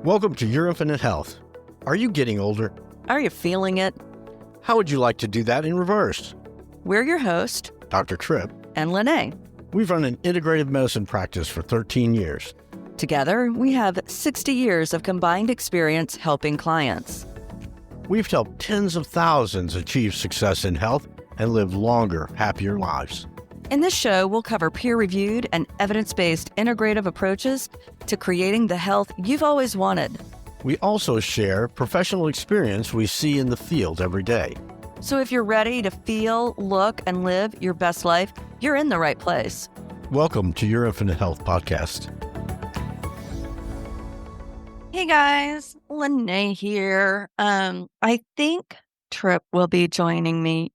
Welcome to Your Infinite Health. Are you getting older? Are you feeling it? How would you like to do that in reverse? We're your host, Dr. Tripp and Lene. We've run an integrative medicine practice for 13 years. Together, we have 60 years of combined experience helping clients. We've helped tens of thousands achieve success in health and live longer, happier lives. In this show, we'll cover peer-reviewed and evidence-based integrative approaches to creating the health you've always wanted. We also share professional experience we see in the field every day. So if you're ready to feel, look, and live your best life, you're in the right place. Welcome to Your Infinite Health podcast. Hey guys, Lene here. I think Tripp will be joining me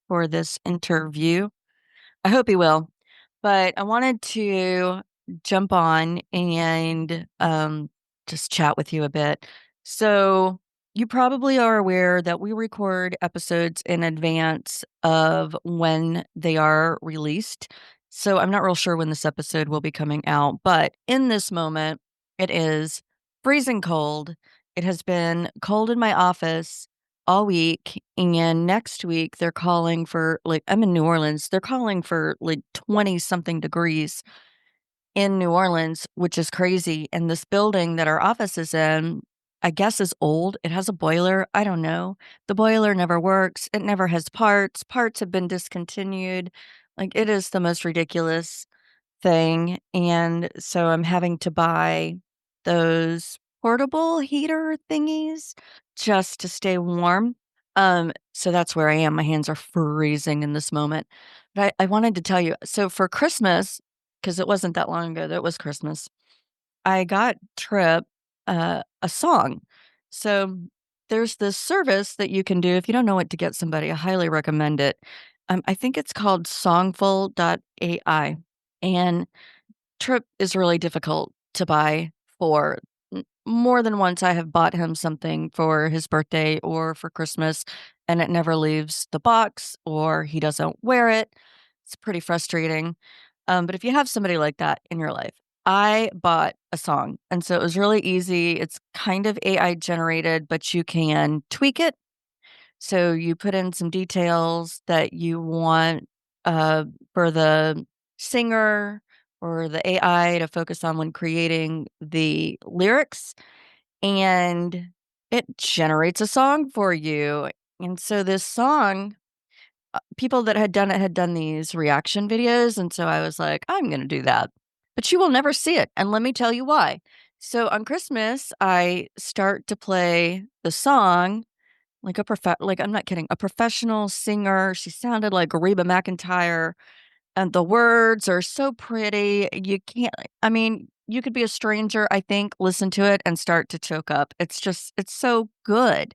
for this interview. I hope he will, but I wanted to jump on and just chat with you a bit. So you probably are aware that we record episodes in advance of when they are released. So I'm not real sure when this episode will be coming out, but in this moment, it is freezing cold. It has been cold in my office all week, and next week they're calling for, I'm in New Orleans, they're calling for 20 something degrees in New Orleans, which is crazy. And this building that our office is in, I guess, is old. It has a boiler. I don't know. The boiler never works. It never has parts. Parts have been discontinued. It is the most ridiculous thing. And so I'm having to buy those portable heater thingies just to stay warm. So that's where I am. My hands are freezing in this moment. But I wanted to tell you, so for Christmas, because it wasn't that long ago that it was Christmas, I got Tripp a song. So there's this service that you can do if you don't know what to get somebody. I highly recommend it. I think it's called songful.ai. And Tripp is really difficult to buy for. More than once, I have bought him something for his birthday or for Christmas, and it never leaves the box or he doesn't wear it. It's pretty frustrating. But if you have somebody like that in your life, I bought a song. And so it was really easy. It's kind of AI generated, but you can tweak it. So you put in some details that you want for the singer or the AI to focus on when creating the lyrics, and it generates a song for you. And so this song, people that had done these reaction videos, and so I was like, I'm going to do that. But you will never see it, and let me tell you why. So on Christmas, I start to play the song I'm not kidding, a professional singer. She sounded like Reba McEntire, and the words are so pretty. You could be a stranger, I think, listen to it and start to choke up. It's so good.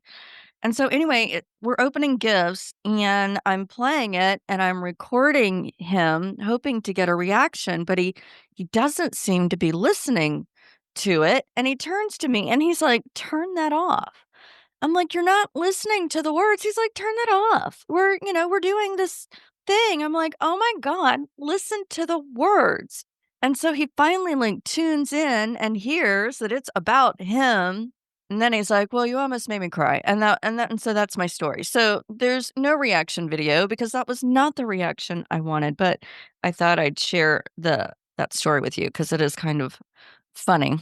And so anyway, we're opening gifts and I'm playing it and I'm recording him, hoping to get a reaction, but he doesn't seem to be listening to it. And he turns to me and he's like, "Turn that off." I'm like, "You're not listening to the words." He's like, "Turn that off. We're doing this thing." I'm like, "Oh my God, listen to the words." And so he finally tunes in and hears that it's about him. And then he's like, "Well, you almost made me cry." And so that's my story. So there's no reaction video because that was not the reaction I wanted, but I thought I'd share that story with you because it is kind of funny.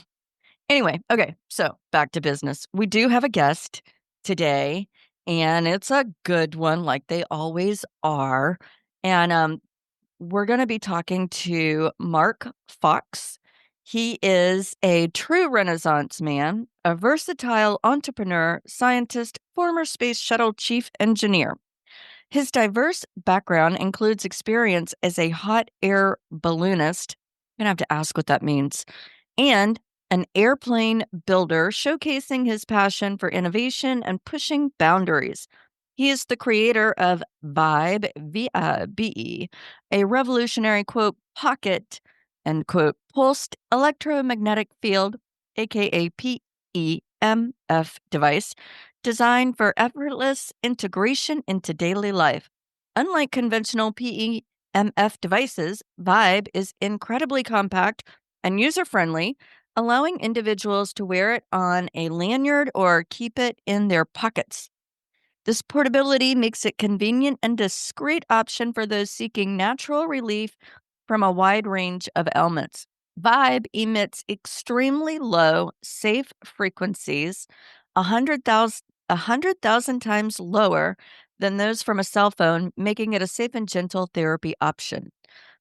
Anyway, okay, so back to business. We do have a guest today, and it's a good one, like they always are. And we're going to be talking to Mark Fox. He is a true Renaissance man, a versatile entrepreneur, scientist, former space shuttle chief engineer. His diverse background includes experience as a hot air balloonist. I'm going to have to ask what that means. And an airplane builder, showcasing his passion for innovation and pushing boundaries. He is the creator of Vibe, V-I-B-E, a revolutionary, quote, pocket, end quote, pulsed electromagnetic field, aka PEMF device, designed for effortless integration into daily life. Unlike conventional PEMF devices, Vibe is incredibly compact and user-friendly, allowing individuals to wear it on a lanyard or keep it in their pockets. This portability makes it convenient and discreet option for those seeking natural relief from a wide range of ailments. Vibe emits extremely low, safe frequencies, 100,000 times lower than those from a cell phone, making it a safe and gentle therapy option.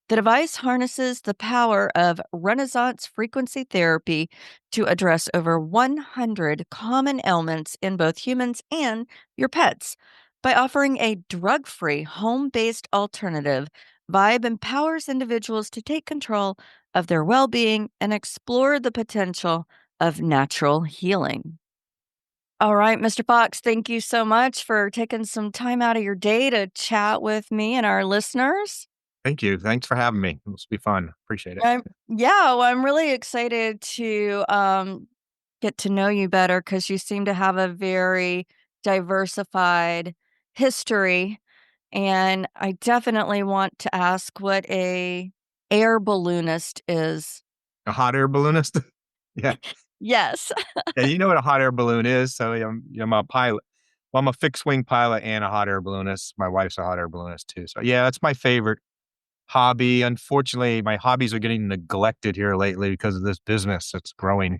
The device harnesses the power of Renaissance frequency therapy to address over 100 common ailments in both humans and your pets. By offering a drug free, home based alternative, Vibe empowers individuals to take control of their well being and explore the potential of natural healing. All right, Mr. Fox, thank you so much for taking some time out of your day to chat with me and our listeners. Thank you. Thanks for having me. This will be fun. Appreciate it. Yeah, well, I'm really excited to get to know you better because you seem to have a very diversified history, and I definitely want to ask what a air balloonist is. A hot air balloonist? Yeah. Yes. Yeah, you know what a hot air balloon is. So I'm a pilot. Well, I'm a fixed wing pilot and a hot air balloonist. My wife's a hot air balloonist too. So yeah, that's my favorite hobby. Unfortunately, my hobbies are getting neglected here lately because of this business that's growing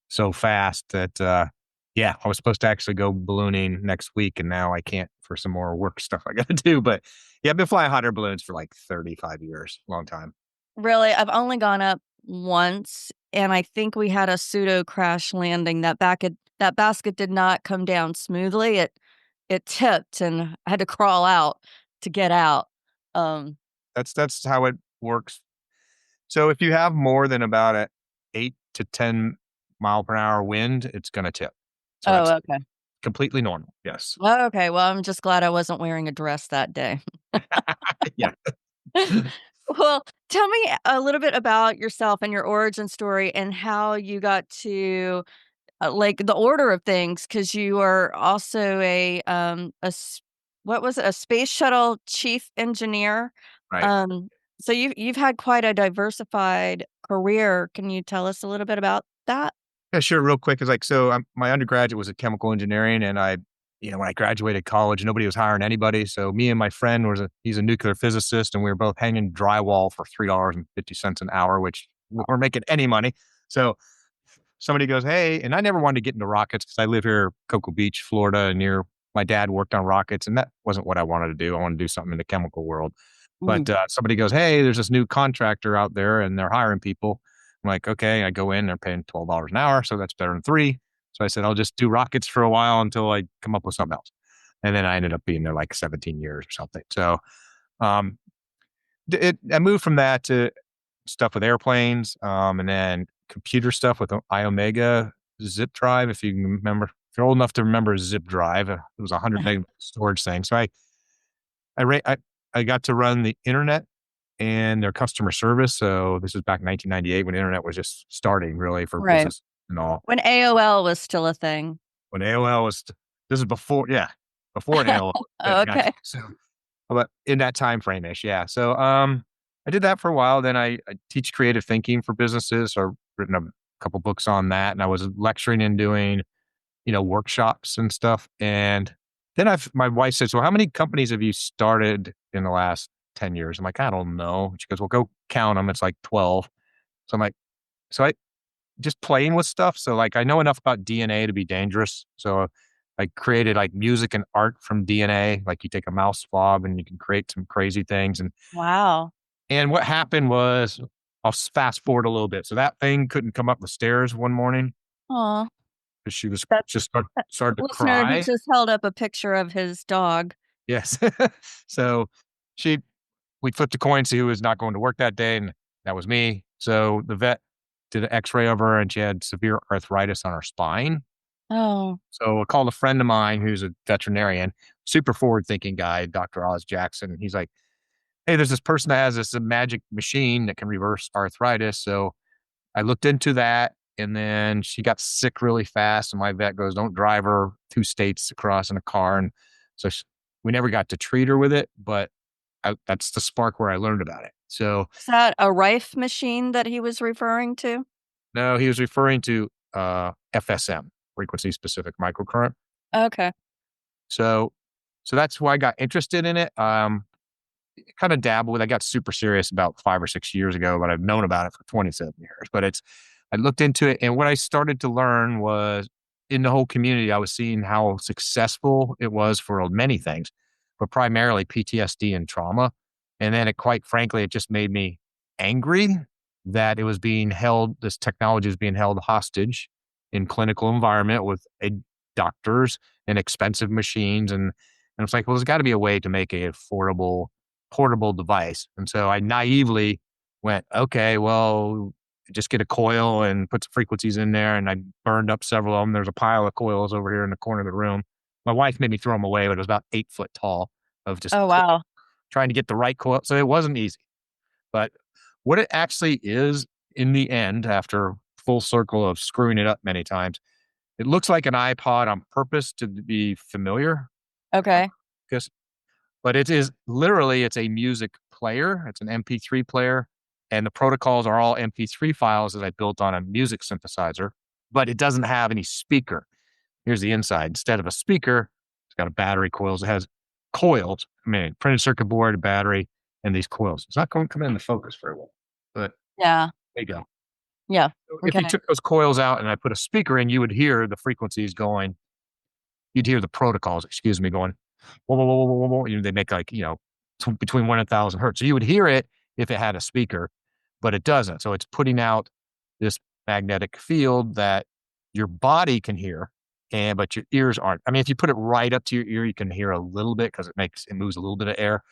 so fast that yeah, I was supposed to actually go ballooning next week and now I can't for some more work stuff I gotta do. But yeah, I've been flying hot air balloons for like 35 years, long time. Really, I've only gone up once, and I think we had a pseudo crash landing. That basket did not come down smoothly. It tipped, and I had to crawl out to get out. Um, That's how it works. So if you have more than about a 8 to 10 mile per hour wind, it's gonna tip. So oh, that's okay. completely normal. Yes. Oh, okay, well, I'm just glad I wasn't wearing a dress that day. Yeah. Well, tell me a little bit about yourself and your origin story and how you got to like, the order of things, because you are also what was it? A space shuttle chief engineer. Right. Um, so you've had quite a diversified career. Can you tell us a little bit about that? Yeah, sure. Real quick, is like, so my undergraduate was in chemical engineering, and when I graduated college, nobody was hiring anybody. So me and my friend he's a nuclear physicist, and we were both hanging drywall for $3.50 an hour, which we're making any money. So somebody goes, "Hey," and I never wanted to get into rockets because I live here, Cocoa Beach, Florida, near my dad worked on rockets, and that wasn't what I wanted to do. I wanted to do something in the chemical world. But Mm. somebody goes, "Hey, there's this new contractor out there, and they're hiring people." I'm like, "Okay." I go in, they're paying $12 an hour, so that's better than three. So I said, "I'll just do rockets for a while until I come up with something else." And then I ended up being there like 17 years or something. So um, I moved from that to stuff with airplanes, and then computer stuff with iOmega zip drive. If you can remember, if you're old enough to remember zip drive, it was a 100 meg storage thing. So I, ra- I, I got to run the internet and their customer service. So this was back in 1998 when internet was just starting really for Right. business and all. When AOL was still a thing. When AOL was, this is before, yeah, before an AOL. Yeah, Oh, gotcha. okay. So, but in that time frame ish, yeah. So, I did that for a while. Then I teach creative thinking for businesses. So I've written a couple books on that, and I was lecturing and doing, workshops and stuff. And then my wife said, "So how many companies have you started in the last 10 years?" I'm like, "I don't know." She goes, "Well, go count them. It's like 12." So I'm like, so I just playing with stuff. So like I know enough about DNA to be dangerous. So I created like music and art from DNA. Like you take a mouse swab and you can create some crazy things. Wow. And what happened was, fast forward a little bit. So that thing couldn't come up the stairs one morning Aw. because she was That just that started to listener, he cry. just held up a picture of his dog. Yes. So she we flipped a coin, see who was not going to work that day, and that was me. So the vet did an X-ray of her, and she had severe arthritis on her spine. Oh, So I called a friend of mine who's a veterinarian, super forward-thinking guy, Dr. Oz Jackson. He's like, "Hey, there's this person that has this magic machine that can reverse arthritis." So I looked into that, and then she got sick really fast. And my vet goes, "Don't drive her 2 states across in a car." And so we never got to treat her with it, but that's the spark where I learned about it. So is that a Rife machine that he was referring to? No, he was referring to FSM, frequency specific microcurrent. Okay. So, so that's why I got interested in it. Kind of dabble with. I got super serious about 5 or 6 years ago, but I've known about it for 27 years. But I looked into it, and what I started to learn was in the whole community, I was seeing how successful it was for many things, but primarily PTSD and trauma. And then quite frankly, it just made me angry that it was being held, this technology is being held hostage in clinical environment with doctors and expensive machines. And it's like, well, there's got to be a way to make a affordable portable device. And so I naively went, okay, well, just get a coil and put some frequencies in there. And I burned up several of them. There's a pile of coils over here in the corner of the room. My wife made me throw them away, but it was about 8 foot tall of just Oh, wow. trying to get the right coil. So it wasn't easy. But what it actually is in the end, after full circle of screwing it up many times, it looks like an iPod on purpose to be familiar. Okay. Because but it is literally, it's a music player. It's an MP3 player. And the protocols are all MP3 files that I built on a music synthesizer, but it doesn't have any speaker. Here's the inside. Instead of a speaker, it's got a battery coils. It has coils. I mean, printed circuit board, a battery, and these coils. It's not going to come into focus very well, but Yeah. there you go. Yeah. So if you Okay. took those coils out and I put a speaker in, you would hear the frequencies going. You'd hear the protocols, excuse me, going, whoa, whoa, whoa, whoa, whoa, whoa. They make like, between 1,000 hertz. So you would hear it if it had a speaker, but it doesn't. So it's putting out this magnetic field that your body can hear, but your ears aren't. I mean, if you put it right up to your ear, you can hear a little bit because it moves a little bit of air.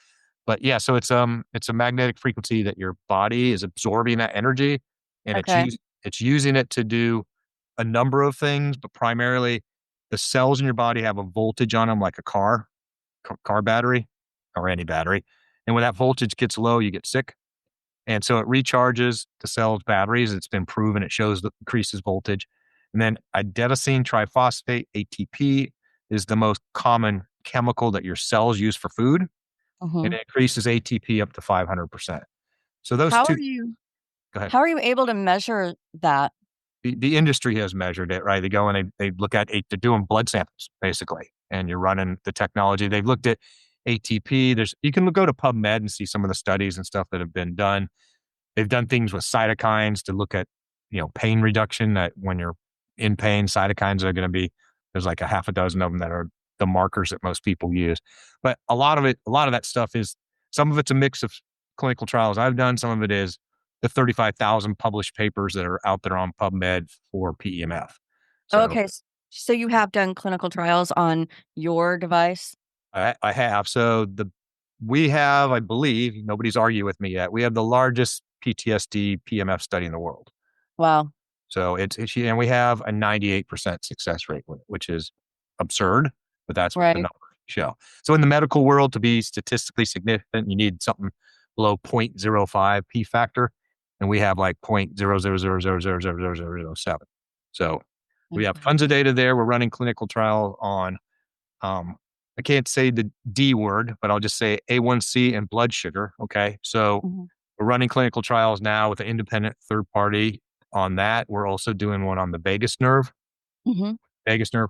But yeah, so it's a magnetic frequency that your body is absorbing that energy, and Okay. it's using it to do a number of things, but primarily the cells in your body have a voltage on them like a car battery or any battery. And when that voltage gets low, you get sick. And so it recharges the cell's batteries. It's been proven. It shows that increases voltage. And then adenosine triphosphate, ATP, is the most common chemical that your cells use for food. And Hmm. it increases ATP up to 500%. So those How two, are you go ahead. how are you able to measure that? The industry has measured it, right? They go and they look at they're doing blood samples basically, and you're running the technology. They've looked at ATP. You can go to PubMed and see some of the studies and stuff that have been done. They've done things with cytokines to look at, pain reduction. That when you're in pain, cytokines are going to be, there's like a half a dozen of them that are the markers that most people use. But a lot of that stuff is, some of it's a mix of clinical trials I've done. Some of it is the 35,000 published papers that are out there on PubMed for PEMF. So Okay. So you have done clinical trials on your device? I have. We have, I believe, nobody's argued with me yet. We have the largest PTSD PMF study in the world. Wow. So and we have a 98% success rate with it, which is absurd, but that's what the Right. numbers show. So in the medical world, to be statistically significant, you need something below 0.05 P factor. And we have like 0.00000007. So we have Okay. tons of data there. We're running clinical trial on, um, I can't say the D word, but I'll just say A1C and blood sugar. Okay. So Mhm. we're running clinical trials now with an independent third party on that. We're also doing one on the vagus nerve. Mhm. Vagus nerve,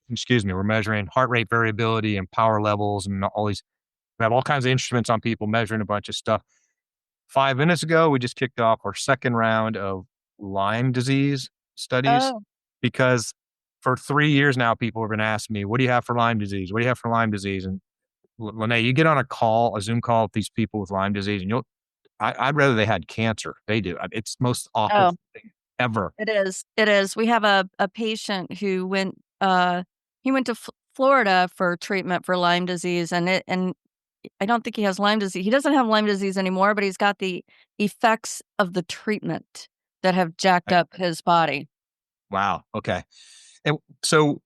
excuse me. We're measuring heart rate variability and power levels and all these. We have all kinds of instruments on people measuring a bunch of stuff. 5 minutes ago, we just kicked off our second round of Lyme disease studies Oh. because for 3 years now, people have been asking me, what do you have for Lyme disease? What do you have for Lyme disease? And Lene, you get on a Zoom call with these people with Lyme disease, and I'd rather they had cancer. They do. It's the most awful Oh, thing ever. it is. It is. We have a patient who he went to Florida for treatment for Lyme disease, and I don't think he has Lyme disease. He doesn't have Lyme disease anymore, but he's got the effects of the treatment that have jacked Right? up his body. Wow. Okay. And so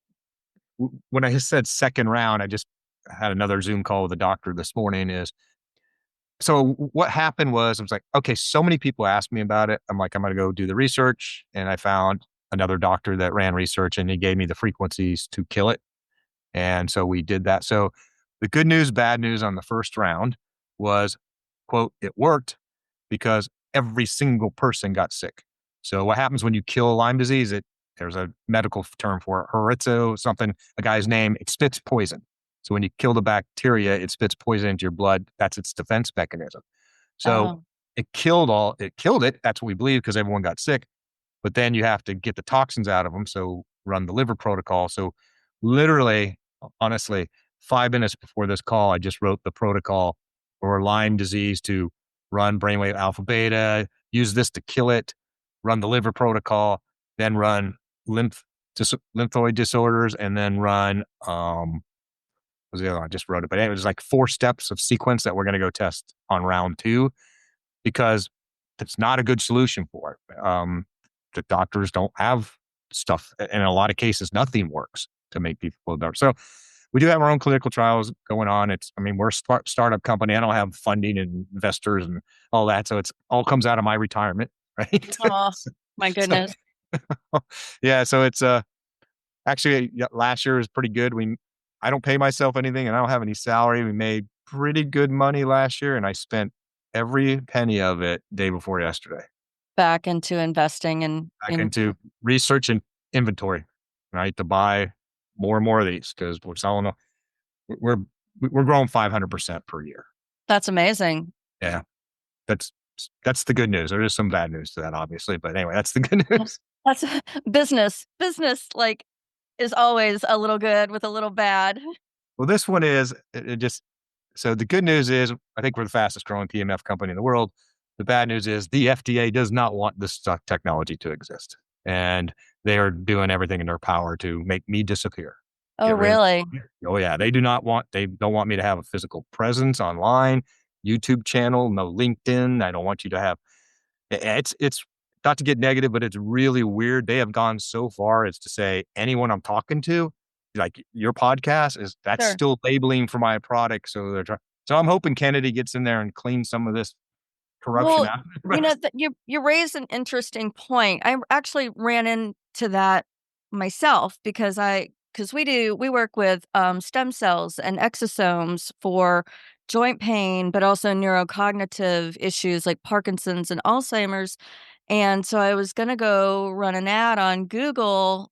when I said second round, I just had another Zoom call with a doctor this morning. So what happened was I was like, okay, so many people asked me about it. I'm like, I'm going to go do the research. And I found another doctor that ran research and he gave me the frequencies to kill it. And so we did that. So the good news, bad news on the first round was, quote, it worked because every single person got sick. So what happens when you kill Lyme disease? There's a medical term for it, Horizo, something, a guy's name, it spits poison. So when you kill the bacteria, it spits poison into your blood. That's its defense mechanism. So Oh, it killed it. That's what we believe because everyone got sick. But then you have to get the toxins out of them. So run the liver protocol. So literally, honestly, 5 minutes before this call, I just wrote the protocol for Lyme disease to run brainwave alpha beta, use this to kill it, run the liver protocol, then run lymphoid disorders, and then run, what was the other one? I just wrote it, but it was like 4 steps of sequence that we're going to go test on round 2 because it's not a good solution for it. The doctors don't have stuff. And in a lot of cases, nothing works to make people feel better. So we do have our own clinical trials going on. We're a startup company. I don't have funding and investors and all that. So it's all comes out of my retirement, right? oh, my so, goodness. yeah. So it's, actually last year was pretty good. I don't pay myself anything and I don't have any salary. We made pretty good money last year and I spent every penny of it day before yesterday Back into investing back into research and inventory, right? To buy more and more of these because we're selling, we're, we're growing 500% per year. that's amazing. Yeah. That's, that's the good news. There is some bad news to that, obviously, but anyway, that's the good news. That's business like is always a little good with a little bad. Well, this one is it just, so the good news is I think we're the fastest growing PMF company in the world. The bad news is the FDA does not want this technology to exist. And they are doing everything in their power to make me disappear. Oh, Get rid of really? Oh yeah. They don't want me to have a physical presence online, YouTube channel, no LinkedIn. I don't want you to have it's not to get negative, but it's really weird. They have gone so far as to say anyone I'm talking to, like your podcast that's Sure. still labeling for my product. So they're trying. So I'm hoping Kennedy gets in there and cleans some of this corruption Well, out. Of it. you raise an interesting point. I actually ran into that myself because we work with stem cells and exosomes for joint pain, but also neurocognitive issues like Parkinson's and Alzheimer's. And so I was going to go run an ad on Google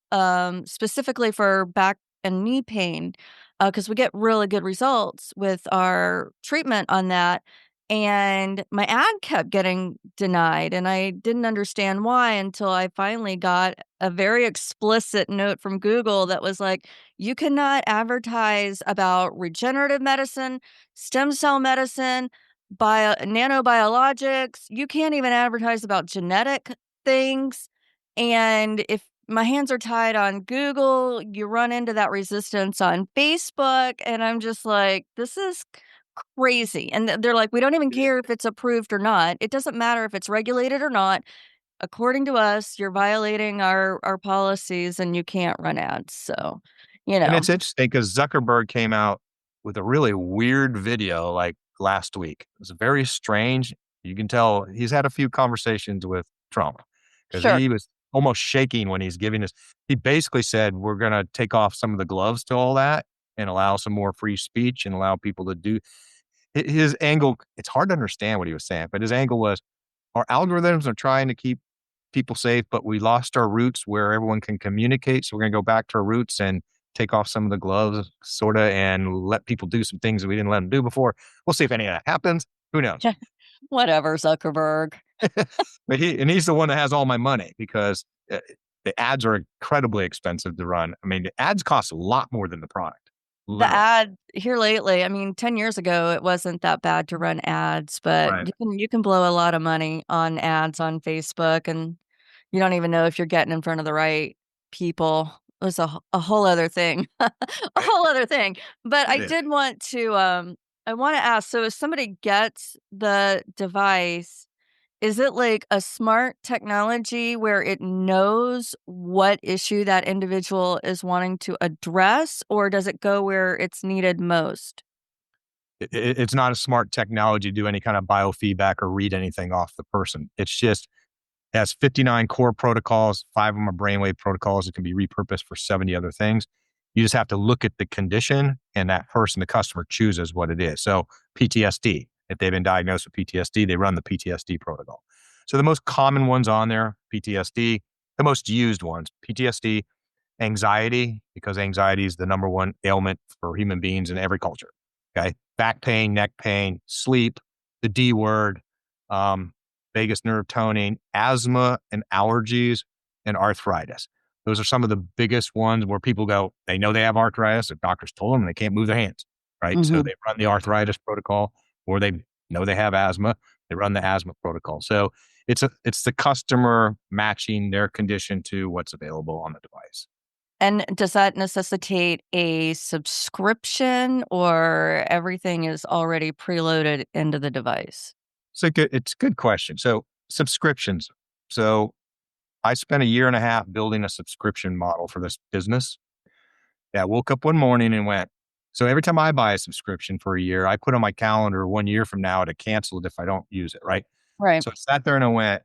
specifically for back and knee pain because we get really good results with our treatment on that. And my ad kept getting denied, and I didn't understand why until I finally got a very explicit note from Google that was like, you cannot advertise about regenerative medicine, stem cell medicine, nanobiologics. You can't even advertise about genetic things. And if my hands are tied on Google, you run into that resistance on Facebook. And I'm just like, this is crazy. And they're like, we don't even care if it's approved or not. It doesn't matter if it's regulated or not. According to us, you're violating our policies and you can't run ads. So, you And know, it's interesting because Zuckerberg came out with a really weird video like last week. It was very strange. You can tell he's had a few conversations with Trump because sure. he was almost shaking when he's giving this. He basically said, we're going to take off some of the gloves to all that and allow some more free speech and allow people to do his angle. It's hard to understand what he was saying, but his angle was our algorithms are trying to keep people safe, but we lost our roots where everyone can communicate. So we're going to go back to our roots and take off some of the gloves, sort of, and let people do some things that we didn't let them do before. We'll see if any of that happens. Who knows? Whatever, Zuckerberg. But he's the one that has all my money because the ads are incredibly expensive to run. I mean, the ads cost a lot more than the product. The Literally. ad here lately, I mean, 10 years ago, it wasn't that bad to run ads, but Right. you can blow a lot of money on ads on Facebook, and you don't even know if you're getting in front of the right people. It was a whole other thing, a whole other thing. But It is. I want to ask, so if somebody gets the device, is it like a smart technology where it knows what issue that individual is wanting to address, or does it go where it's needed most? It's not a smart technology to do any kind of biofeedback or read anything off the person. It's just it has 59 core protocols. 5 of them are brainwave protocols. It can be repurposed for 70 other things. You just have to look at the condition and that person, the customer, chooses what it is. So PTSD, if they've been diagnosed with PTSD, they run the PTSD protocol. So the most common ones on there, PTSD, the most used ones, PTSD, anxiety, because anxiety is the number one ailment for human beings in every culture. Okay. Back pain, neck pain, sleep, the D word, um, vagus nerve toning, asthma and allergies, and arthritis. Those are some of the biggest ones where people go, they know they have arthritis. The doctors told them they can't move their hands. Right. So Hmm. they run the arthritis protocol, or they know they have asthma. They run the asthma protocol. So it's the customer matching their condition to what's available on the device. And does that necessitate a subscription or everything is already preloaded into the device? It's a good question. So subscriptions. So I spent a year and a half building a subscription model for this business. Yeah, I woke up one morning and went, so every time I buy a subscription for a year, I put on my calendar 1 year from now to cancel it if I don't use it. Right. Right. So I sat there and I went,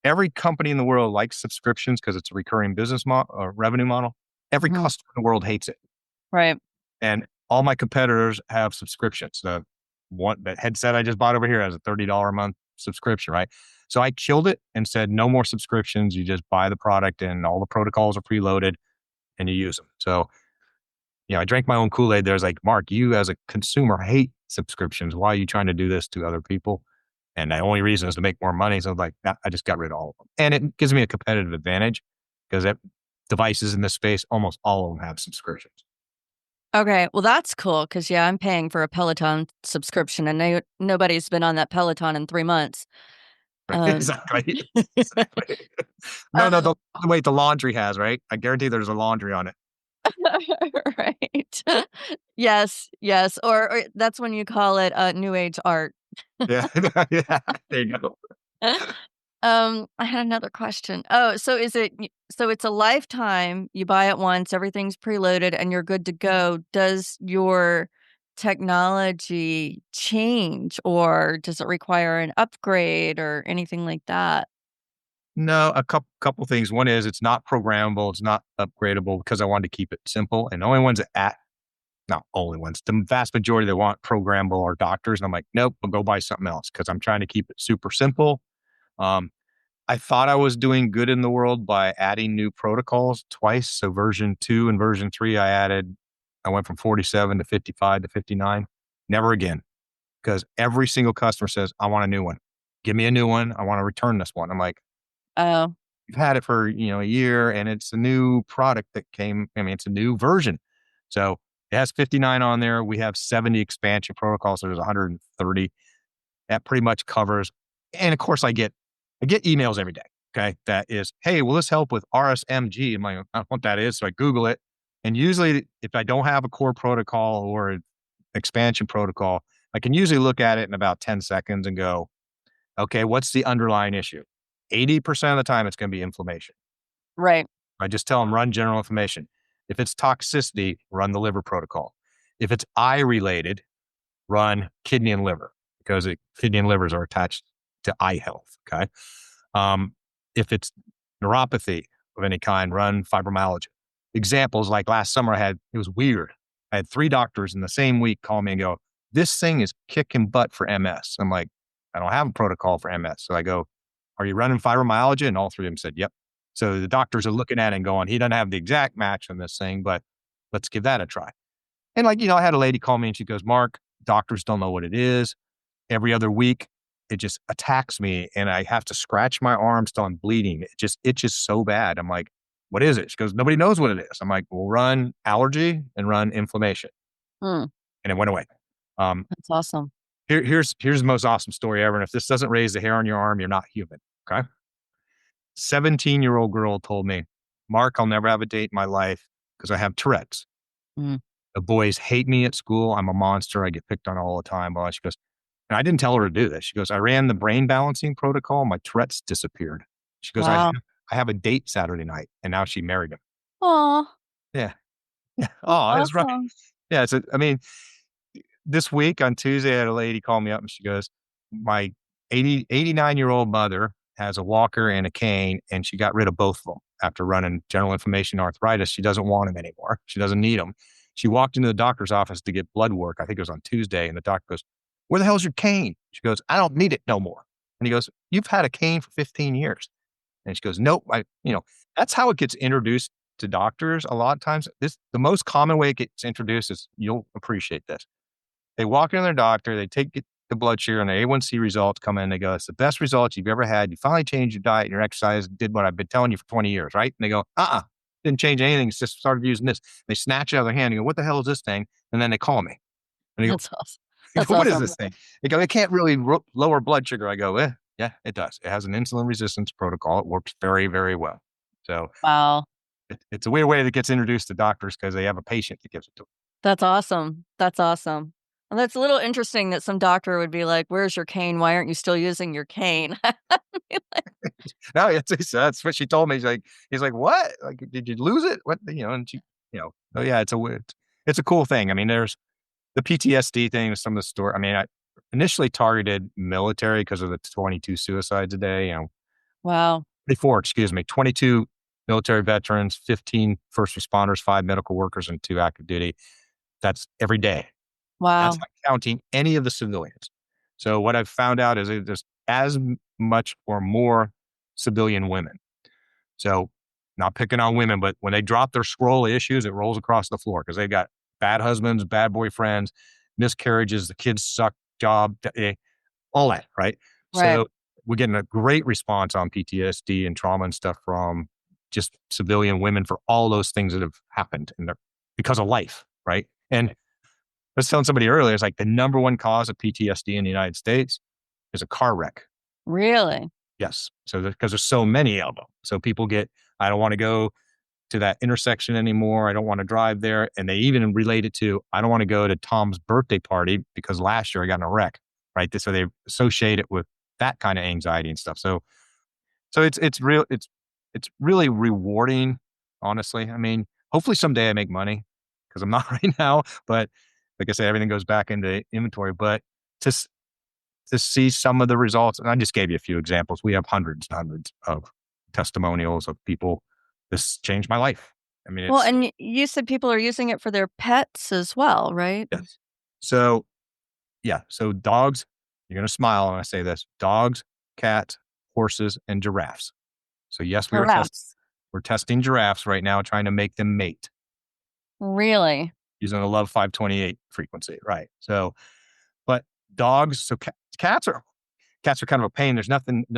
every company in the world likes subscriptions because it's a recurring business model or revenue model. Every Mhm. customer in the world hates it. Right. And all my competitors have subscriptions. The one that headset I just bought over here has a $30 a month subscription, right? So I killed it and said, no more subscriptions. You just buy the product and all the protocols are preloaded and you use them. So, I drank my own Kool-Aid. There's like, Mark, you as a consumer hate subscriptions. Why are you trying to do this to other people? And the only reason is to make more money. So like, I just got rid of all of them. And it gives me a competitive advantage because devices in this space, almost all of them have subscriptions. Okay. Well, that's cool because, yeah, I'm paying for a Peloton subscription and nobody's been on that Peloton in 3 months. Um, Exactly. Exactly. No, no, uh, the laundry has, right? I guarantee there's a laundry on it. right. Yes. Yes. Or that's when you call it new age art. Yeah. Yeah. There you go. I had another question. Oh, so so it's a lifetime, you buy it once, everything's preloaded and you're good to go. Does your technology change or does it require an upgrade or anything like that? No, a couple things. One is it's not programmable, it's not upgradable because I wanted to keep it simple. And the only ones that not only ones, the vast majority that want programmable are doctors. And I'm like, nope, I'll go buy something else because I'm trying to keep it super simple. Um, I thought I was doing good in the world by adding new protocols twice. So version 2 and version 3, I went from 47 to 55 to 59. Never again, because every single customer says, I want a new one. Give me a new one. I want to return this one. I'm like, Oh, you've had it for, a year and it's a new product that came. I mean, it's a new version. So it has 59 on there. We have 70 expansion protocols. So there's 130. That pretty much covers. And of course, I get emails every day. Okay. That is, hey, will this help with RSMG? I'm like, I don't know what that is. So I Google it. And usually, if I don't have a core protocol or an expansion protocol, I can usually look at it in about 10 seconds and go, okay, what's the underlying issue? 80% of the time, it's going to be inflammation. right. I just tell them run general inflammation. If it's toxicity, run the liver protocol. If it's eye related, run kidney and liver because kidney and livers are attached to eye health. Okay. Um, if it's neuropathy of any kind, run fibromyalgia. Examples like last summer, it was weird. I had 3 doctors in the same week call me and go, this thing is kicking butt for MS. I'm like, I don't have a protocol for MS. So I go, are you running fibromyalgia? And all 3 of them said, yep. So the doctors are looking at it and going, he doesn't have the exact match on this thing, but let's give that a try. And I had a lady call me and she goes, Mark, doctors don't know what it is. Every other week, it just attacks me and I have to scratch my arms till I'm bleeding. It just itches so bad. I'm like, what is it? She goes, nobody knows what it is. I'm like, well, run allergy and run inflammation. Hmm, And it went away. Um, that's awesome. here's the most awesome story ever. And if this doesn't raise the hair on your arm, you're not human. Okay. 17-year-old girl told me, Mark, I'll never have a date in my life because I have Tourette's. Mm. The boys hate me at school. I'm a monster. I get picked on all the time. Well, she goes, and I didn't tell her to do this. She goes, I ran the brain balancing protocol. My Tourette's disappeared. She goes, Wow. I have a date Saturday night. And now she married him. Aw, Yeah. Yeah. that's Oh, it's right. awesome. Yeah. This week on Tuesday, I had a lady call me up and she goes, my 89-year-old mother has a walker and a cane, and she got rid of both of them after running general inflammation arthritis. She doesn't want them anymore. She doesn't need them. She walked into the doctor's office to get blood work. I think it was on Tuesday. And the doctor goes, where the hell's your cane? She goes, I don't need it no more. And he goes, you've had a cane for 15 years. And she goes, nope. That's how it gets introduced to doctors. A lot of times the most common way it gets introduced is, you'll appreciate this. They walk in their doctor, they take the blood sugar and the A1C results come in. They go, it's the best results you've ever had. You finally changed your diet and your exercise, did what I've been telling you for 20 years, right? And they go, didn't change anything. It's just started using this. They snatch it out of their hand and go, what the hell is this thing? And then they call me. And they go, That's awesome. That's what is awesome. this thing? They go, it can't really lower blood sugar. I go, yeah, it does. It has an insulin resistance protocol. It works very, very well. So Wow. it's a weird way that gets introduced to doctors because they have a patient that gives it to them. That's awesome. That's awesome. Well, that's a little interesting that some doctor would be like, where's your cane? Why aren't you still using your cane? No, that's what she told me. He's like, what? Like, did you lose it? What? And she, oh yeah, it's a cool thing. I mean, there's the PTSD thing with some of the story. I mean, I initially targeted military because of the 22 suicides a day. Wow. 22 military veterans, 15 first responders, 5 medical workers, and 2 active duty. That's every day. Wow. That's not counting any of the civilians. So what I've found out is there's as much or more civilian women. So not picking on women, but when they drop their scroll of issues, it rolls across the floor because they've got bad husbands, bad boyfriends, miscarriages, the kids suck, job, all that, right? Right. So we're getting a great response on PTSD and trauma and stuff from just civilian women for all those things that have happened because of life, right? And I was telling somebody earlier, it's like the number one cause of PTSD in the United States is a car wreck. Really? Yes. So because there's so many of them. So people I don't want to go to that intersection anymore. I don't want to drive there. And they even relate it to, I don't want to go to Tom's birthday party because last year I got in a wreck, right? So they associate it with that kind of anxiety and stuff. So it's really rewarding, honestly. I mean, hopefully someday I make money because I'm not right now, but like I said, everything goes back into inventory, but to see some of the results. And I just gave you a few examples. We have hundreds and hundreds of testimonials of people. This changed my life. I mean, Well, and you said people are using it for their pets as well, right? yes. So, yeah. So dogs, you're going to smile when I say this, dogs, cats, horses, and giraffes. So yes, we're testing giraffes right now, trying to make them mate. Really? Using a Love 528 frequency. Right. So, but dogs, so cats are kind of a pain. They're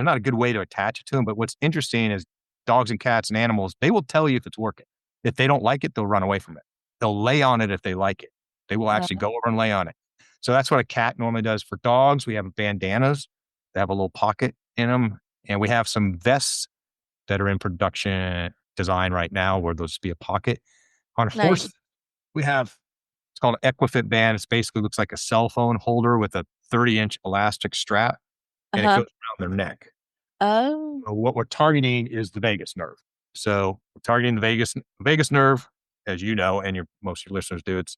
not a good way to attach it to them. But what's interesting is dogs and cats and animals, they will tell you if it's working. If they don't like it, they'll run away from it. They'll lay on it if they like it. They will actually go over and lay on it. So that's what a cat normally does. For dogs, we have bandanas that have a little pocket in them. And we have some vests that are in production design right now where there'll just be a pocket. On horses, we have, it's called an Equifit band. It basically looks like a cell phone holder with a 30-inch elastic strap, and it goes around their neck. Oh. So what we're targeting is the vagus nerve. So we're targeting the vagus nerve, as you know, and most of your listeners do. It's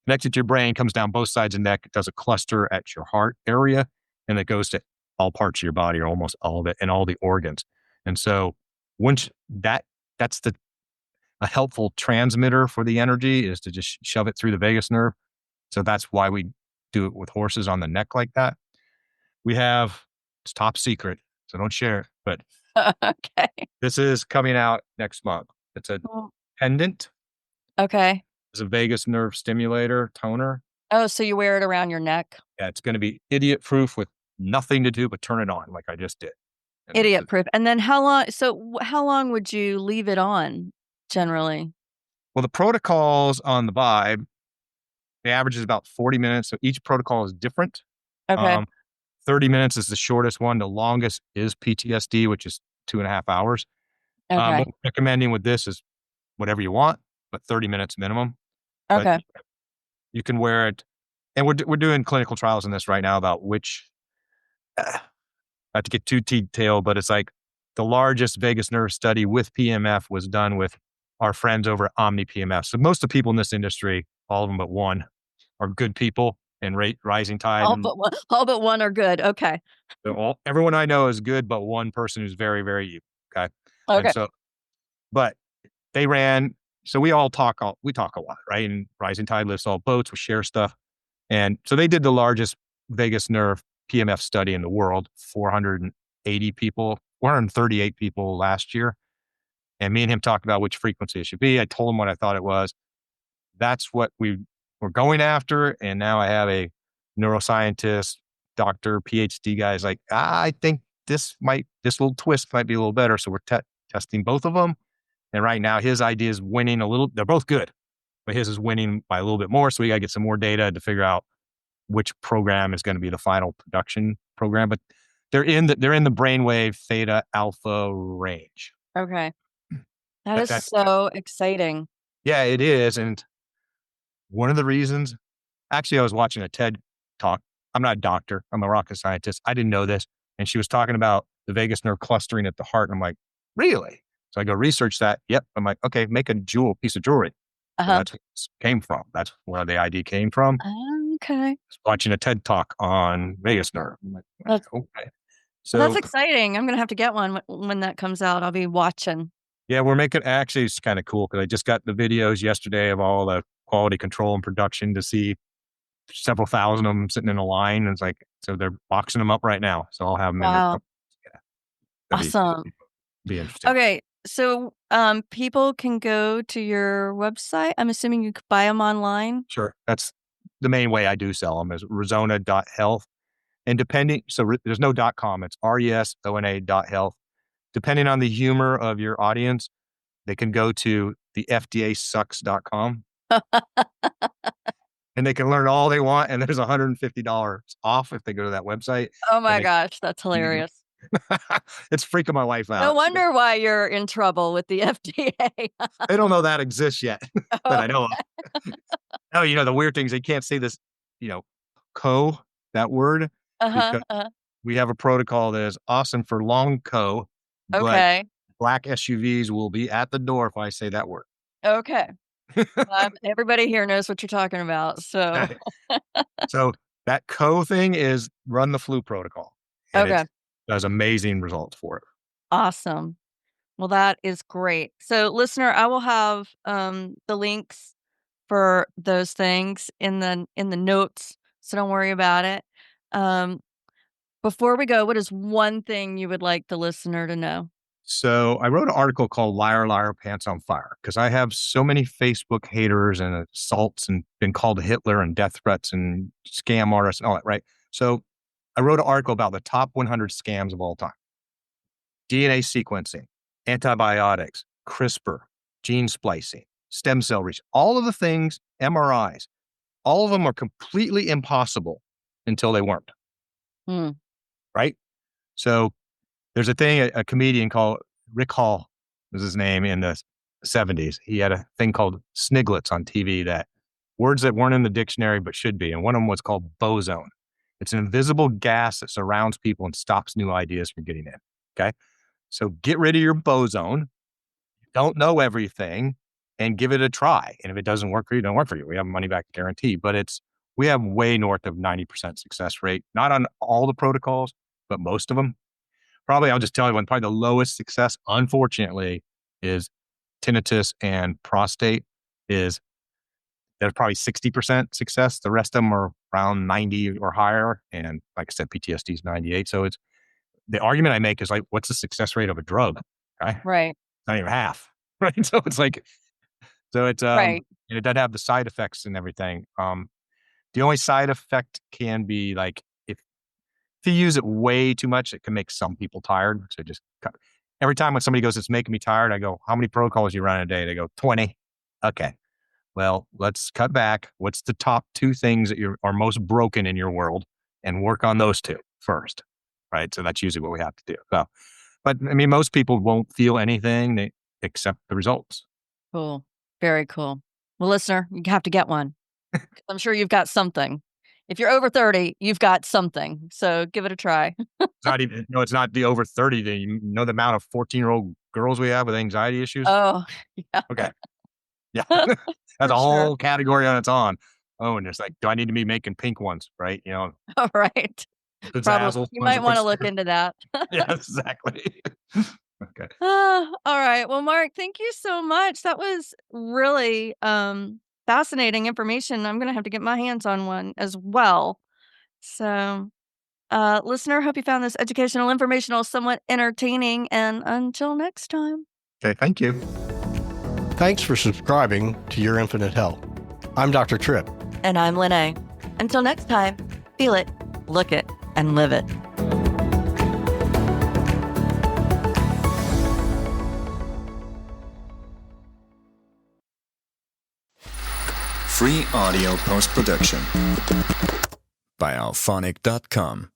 connected to your brain, comes down both sides of the neck. It does a cluster at your heart area, and it goes to all parts of your body, or almost all of it, and all the organs. And so once that's a helpful transmitter for the energy is to just shove it through the vagus nerve. So that's why we do it with horses on the neck like that. It's top secret, so don't share it, but okay. This is coming out next month. It's a pendant. Okay. It's a vagus nerve stimulator toner. Oh, so you wear it around your neck? Yeah, it's going to be idiot proof with nothing to do but turn it on like I just did. Idiot proof. And then how long would you leave it on generally? Well, the protocols on the Vibe, the average is about 40 minutes. So each protocol is different. Okay. 30 minutes is the shortest one. The longest is PTSD, which is 2.5 hours. Okay. What we're recommending with this is whatever you want, but 30 minutes minimum. Okay. But you can wear it. And we're doing clinical trials in this right now about which, not to get too detailed, but it's like the largest vagus nerve study with PEMF was done with our friends over at Omni PEMF. So most of the people in this industry, all of them but one, are good people and rising tide. All but one are good. Okay. So everyone I know is good, but one person who's very, very evil. Okay. Okay. And so, but they ran. So we talk a lot, right? And rising tide lifts all boats. We share stuff. And so they did the largest vagus nerve PEMF study in the world, 480 people, 438 people last year. And me and him talked about which frequency it should be. I told him what I thought it was. That's what we were going after. And now I have a neuroscientist, doctor, PhD guy is like, I think this little twist might be a little better. So we're testing both of them. And right now his idea is winning a little. They're both good, but his is winning by a little bit more. So we got to get some more data to figure out which program is going to be the final production program. But they're in the brainwave theta alpha range. Okay. That is That's so exciting. yeah, it is. And one of the reasons, actually, I was watching a TED talk. I'm not a doctor. I'm a rocket scientist. I didn't know this. And she was talking about the vagus nerve clustering at the heart. And I'm like, really? So I go research that. Yep. I'm like, okay, make a piece of jewelry. So that's where this came from. That's where the idea came from. Okay. Watching a TED talk on vagus nerve. I'm like, That's, okay. well, that's So exciting. I'm going to have to get one when that comes out. I'll be watching. yeah, we're making, actually, it's kind of cool because I just got the videos yesterday of all the quality control and production to see several thousand of them sitting in a line. And it's like, so they're boxing them up right now. So I'll have them in a Wow. couple. Yeah, that'd Awesome. be interesting. Okay. So people can go to your website. I'm assuming you could buy them online. Sure. That's the main way I do sell them is Resona.health. And there's no .com, it's RESONA.health. Depending on the humor of your audience, they can go to the FDAsucks.com. And they can learn all they want. And there's $150 off if they go to that website. Oh my gosh, that's hilarious. It's freaking my wife out. No wonder why you're in trouble with the FDA. They don't know that exists yet, that I know of. Oh, the weird thing is they can't say this, that word, because we have a protocol that is awesome for long but Okay. black SUVs will be at the door if I say that word. Okay. Everybody here knows what you're talking about. So, So that thing is run the flu protocol. And it does amazing results for it. Awesome. Well, that is great. So, listener, I will have the links for those things in the notes, so don't worry about it. Before we go, what is one thing you would like the listener to know? So I wrote an article called Liar, Liar, Pants on Fire, because I have so many Facebook haters and assaults and been called Hitler and death threats and scam artists and all that, right? So I wrote an article about the top 100 scams of all time. DNA sequencing, antibiotics, CRISPR, gene splicing, stem cell research, all of the things, MRIs, all of them are completely impossible until they weren't. Right? So there's a thing, a comedian called Rick Hall was his name in the 70s. He had a thing called sniglets on TV, that words that weren't in the dictionary but should be. And one of them was called boson. It's an invisible gas that surrounds people and stops new ideas from getting in. Okay. So get rid of your boson. Don't know everything and give it a try. And if it doesn't work for you, it don't work for you. We have a money back guarantee, but we have way north of 90% success rate, not on all the protocols, but most of them. Probably, I'll just tell you one, probably the lowest success, unfortunately, is tinnitus and prostate. There's probably 60% success. The rest of them are around 90 or higher. And like I said, PTSD is 98. So the argument I make is like, what's the success rate of a drug? Right. It's not even half. Right. So it's like, right. And it doesn't have the side effects and everything. The only side effect can be like, if you use it way too much, it can make some people tired. So just every time when somebody goes, it's making me tired, I go, how many protocols you run a day? They go, 20. Okay. Well, let's cut back. What's the top 2 things that are most broken in your world, and work on those 2 first. Right. So that's usually what we have to do. So, but I mean, most people won't feel anything. They accept the results. Cool. Very cool. Well, listener, you have to get one. I'm sure you've got something. If you're over 30, you've got something. So give it a try. It's not even, it's not the over 30 thing. You know the amount of 14-year-old girls we have with anxiety issues? Oh, yeah. Okay. Yeah. That's a whole category on its own. Oh, and it's like, do I need to be making pink ones? Right. All right. Probably. You might want to look into that. Yeah, exactly. Okay. All right. Well, Mark, thank you so much. That was really fascinating information. I'm going to have to get my hands on one as well. So Listener, hope you found this educational, informational, somewhat entertaining. And until next time. Okay, thank you. Thanks for subscribing to Your Infinite Health. I'm Dr. Tripp. And I'm Lene. Until next time, feel it, look it, and live it. Free audio post-production by alphonic.com.